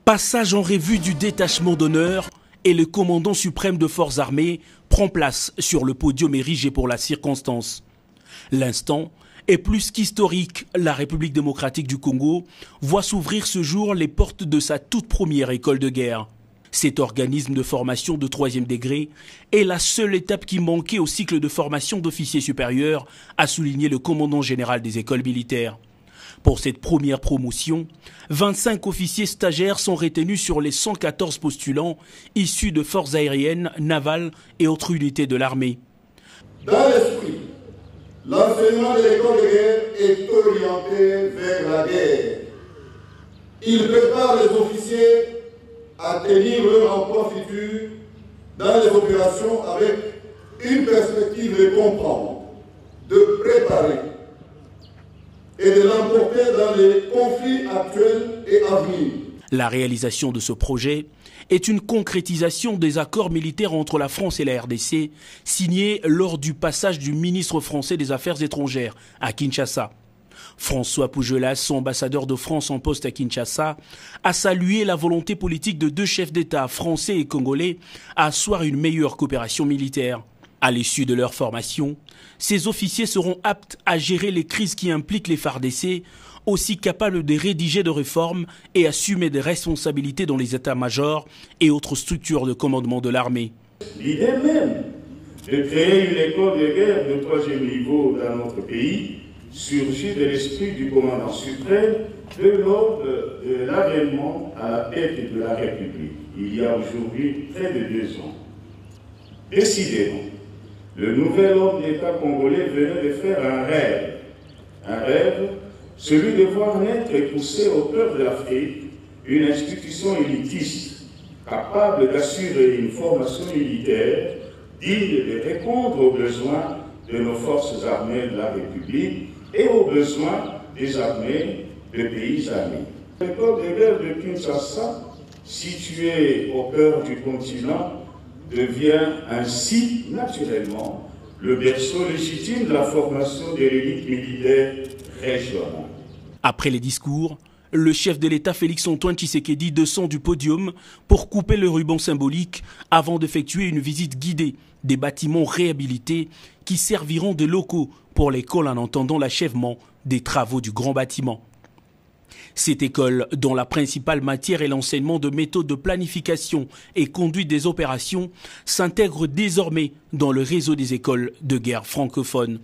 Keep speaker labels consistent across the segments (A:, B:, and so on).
A: Passage en revue du détachement d'honneur et le commandant suprême de forces armées prend place sur le podium érigé pour la circonstance. L'instant est plus qu'historique. La République démocratique du Congo voit s'ouvrir ce jour les portes de sa toute première école de guerre. Cet organisme de formation de 3e degré est la seule étape qui manquait au cycle de formation d'officiers supérieurs, a souligné le commandant général des écoles militaires. Pour cette première promotion, 25 officiers stagiaires sont retenus sur les 114 postulants issus de forces aériennes, navales et autres unités de l'armée.
B: Dans l'esprit, l'enseignement de l'école de guerre est orienté vers la guerre. Il prépare les officiers à tenir leur emploi futur dans les opérations avec une perspective de comprendre, de préparer et de l'emporter dans les conflits actuels et à venir.
A: La réalisation de ce projet est une concrétisation des accords militaires entre la France et la RDC, signés lors du passage du ministre français des Affaires étrangères à Kinshasa. François Pougelas, son ambassadeur de France en poste à Kinshasa, a salué la volonté politique de deux chefs d'État français et congolais à asseoir une meilleure coopération militaire. À l'issue de leur formation, ces officiers seront aptes à gérer les crises qui impliquent les FARDC, aussi capables de rédiger des réformes et assumer des responsabilités dans les états-majors et autres structures de commandement de l'armée.
C: L'idée même de créer une école de guerre de 3e niveau dans notre pays surgit de l'esprit du commandant suprême lors de l'avènement à la tête de la République, il y a aujourd'hui près de 2 ans. Décidément, le nouvel homme d'État congolais venait de faire un rêve, celui de voir naître et pousser au cœur de l'Afrique une institution élitiste capable d'assurer une formation militaire digne de répondre aux besoins de nos forces armées de la République et aux besoins des armées de pays amis. L'école de guerre de Kinshasa, située au cœur du continent, devient ainsi naturellement le berceau légitime de la formation de l'élite militaire régionale.
A: Après les discours, le chef de l'État Félix-Antoine Tshisekedi descend du podium pour couper le ruban symbolique avant d'effectuer une visite guidée des bâtiments réhabilités qui serviront de locaux pour l'école en attendant l'achèvement des travaux du grand bâtiment. Cette école, dont la principale matière est l'enseignement de méthodes de planification et conduite des opérations, s'intègre désormais dans le réseau des écoles de guerre francophones.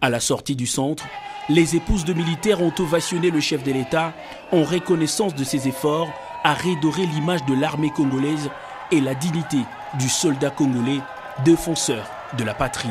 A: À la sortie du centre, les épouses de militaires ont ovationné le chef de l'État en reconnaissance de ses efforts à redorer l'image de l'armée congolaise et la dignité du soldat congolais, défenseur de la patrie.